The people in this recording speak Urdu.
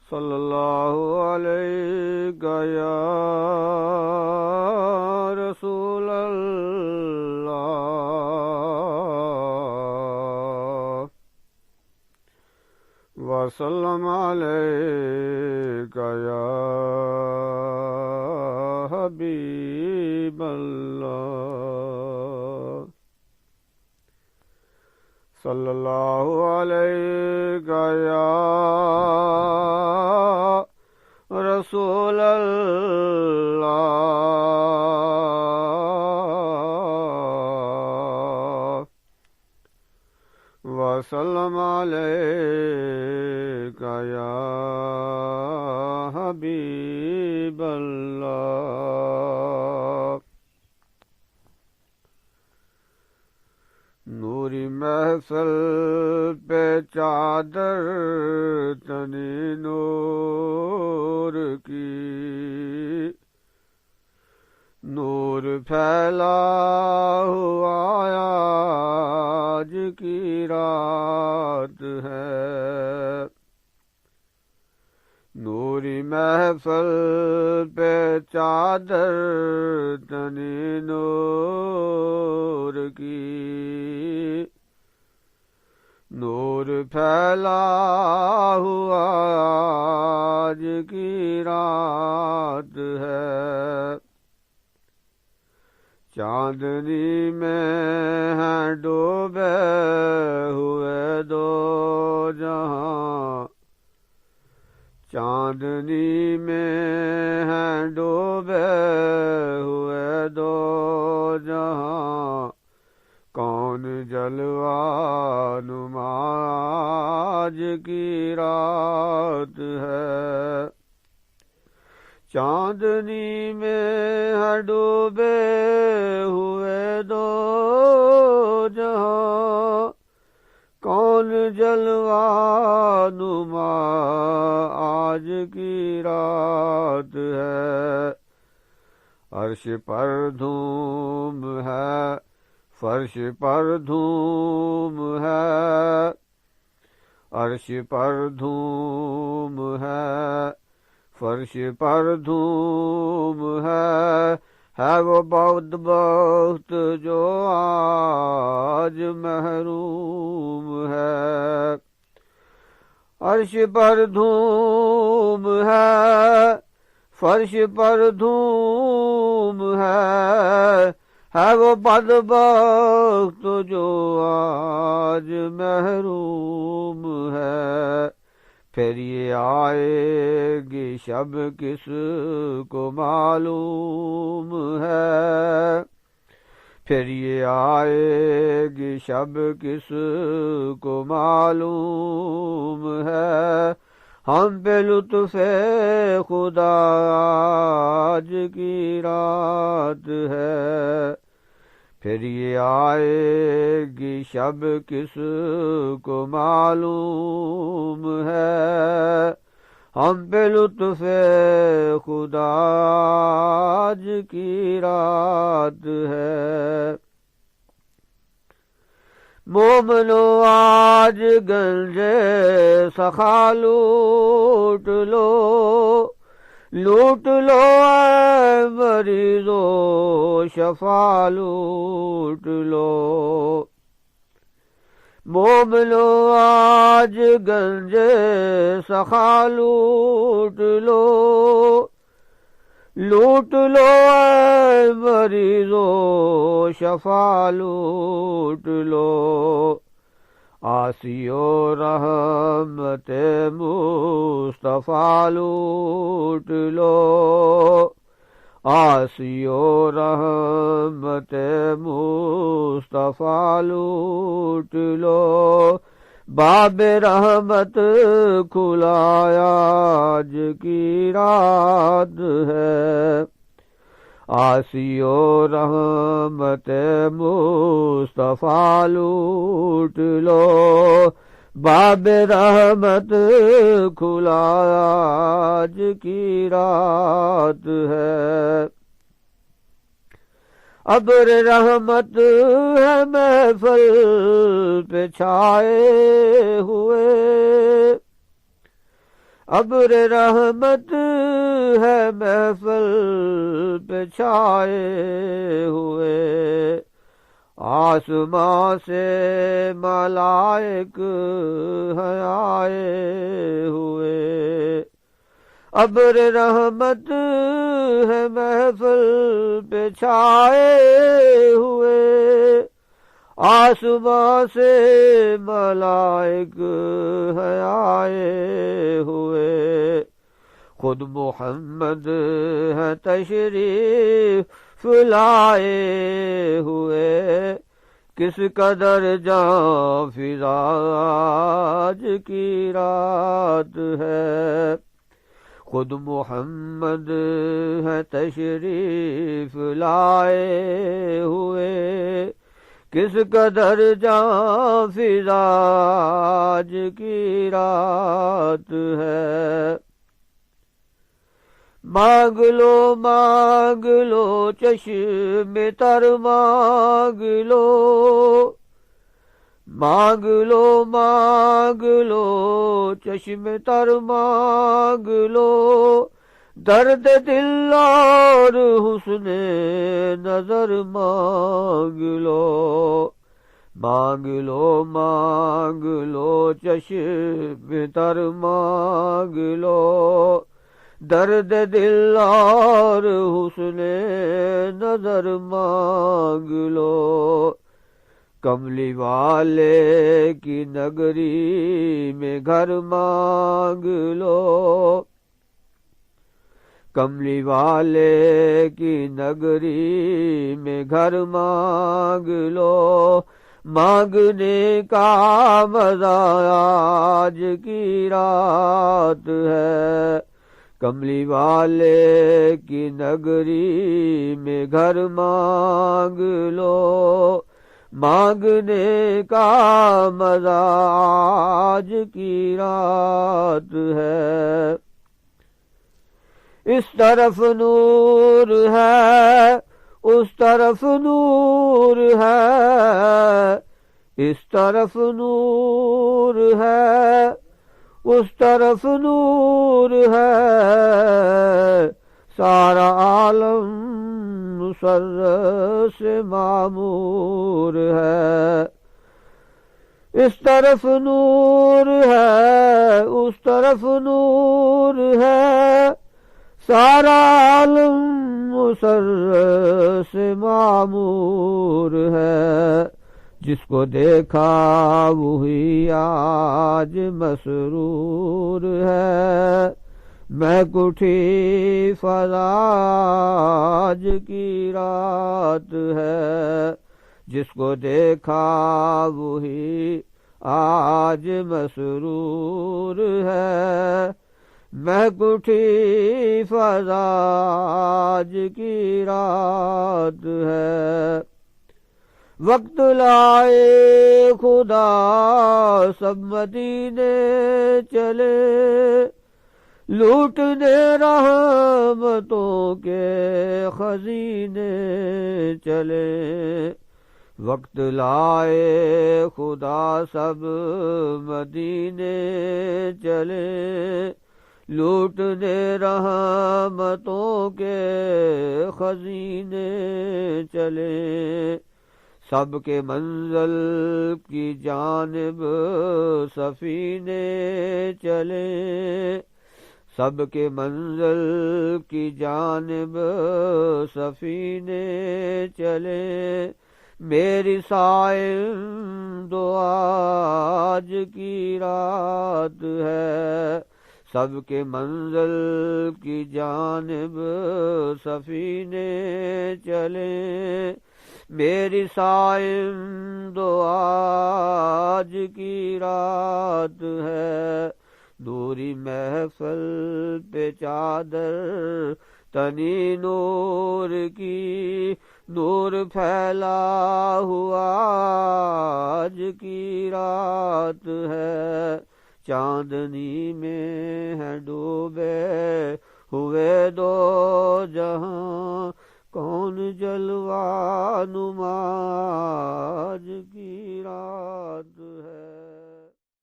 صلی اللہ علیہ یا رسول اللہ وسلم علیک یا حبیب اللہ صلی اللہ علیہ یا رسول اللہ وسلم علیک یا حبیب اللہ نوری محفل پہ چادر تنی نور کی نور پھیلا ہوا آج کی رات ہے نوری محفل پہ چادر تنی نور کی نور پھیلا ہوا آج کی رات ہے چاندنی میں ہیں ڈوبے ہوئے دو جہاں چاندنی میں ہیں ڈوبے ہوئے دو جہاں کون جلوہ نما آج کی رات ہے چاندنی میں ہے ڈوبے ہوئے دو جہاں کون جلوہ نما آج کی رات ہے عرش پر دھوم ہے فرش پر دھوم ہے عرش پر دھوم ہے فرش پر دھوم ہے وہ بہت بخت جو آج محروم ہے عرش پر دھوم ہے فرش پر دھوم ہے وہ بدبخت جو آج محروم ہے پھر یہ آئے گی شب کس کو معلوم ہے پھر یہ آئے گی شب کس کو معلوم ہے ہم پہ لطف خدا آج کی رات ہے پھر یہ آئے گی شب کس کو معلوم ہے ہم پہ لطف خدا آج کی رات ہے مومنو آج گنجے سخا لوٹ لو اے مریضو شفا لوٹ لو مومنو آج گنجے سخا لوٹ لو اے مریضو شفا لوٹ لو آسیو رحمت مصطفیٰ لوٹ لو آسیو رحمت مصطفیٰ لوٹ لو باب رحمت کھلا آج کی رات ہے آسیو رحمت مصطفیٰ لوٹ لو باب رحمت کھلا آج کی رات ہے ابر رحمت ہے محفل پہ چھائے ہوئے ابر رحمت ہے محفل پہ چھائے ہوئے، آسماں سے ملائک ہیں آئے ہوئے، ابر رحمت ہے محفل پہ چھائے ہوئے، آسماں سے ملائک ہیں آئے ہوئے، خود محمد ہے تشریف لائے ہوئے، کس قدر جاں فضا آج کی رات ہے، خود محمد ہے تشریف لائے ہوئے، کس قدر جاں فضا آج کی رات ہے، مانگ لو چشم تر مانگ لو، مانگ لو چشم تر مانگ لو، درد دل اور حسن نظر مانگ لو، مانگ لو چشم تر مانگ لو، درد دل اور حسن نظر مانگ لو، کملی والے کی نگری میں گھر مانگ لو، کملی والے کی نگری میں گھر مانگ لو، مانگنے کا مزہ آج کی رات ہے، کملی والے کی نگری میں گھر مانگ لو، مانگنے کا مزہ آج کی رات ہے، اس طرف نور ہے اس طرف نور ہے، اس طرف نور ہے اس طرف نور ہے، سارا عالم مسرت سے معمور ہے، اس طرف نور ہے اس طرف نور ہے، سارا عالم مسرت سے معمور ہے، جس کو دیکھا وہی آج مسرور ہے، مہک اٹھی فضا آج کی رات ہے، جس کو دیکھا وہی آج مسرور ہے، مہک اٹھی فضا آج کی رات ہے، وقت لائے خدا سب مدینے چلے، لوٹنے رحمتوں کے خزینے چلے، وقت لائے خدا سب مدینے چلے، لوٹنے رحمتوں کے خزینے چلے، سب کے منزل کی جانب سفینے چلے، سب کے منزل کی جانب سفینے چلے، میری سائن دعا آج کی رات ہے، سب کے منزل کی جانب سفینے چلے، میری سائن دعا آج کی رات ہے، نوری محفل پہ چادر تنی نور کی، نور پھیلا ہوا آج کی رات ہے، چاندنی میں ہے ڈوبے ہوئے دو جہاں، کون جلوہ نما آج کی رات ہے۔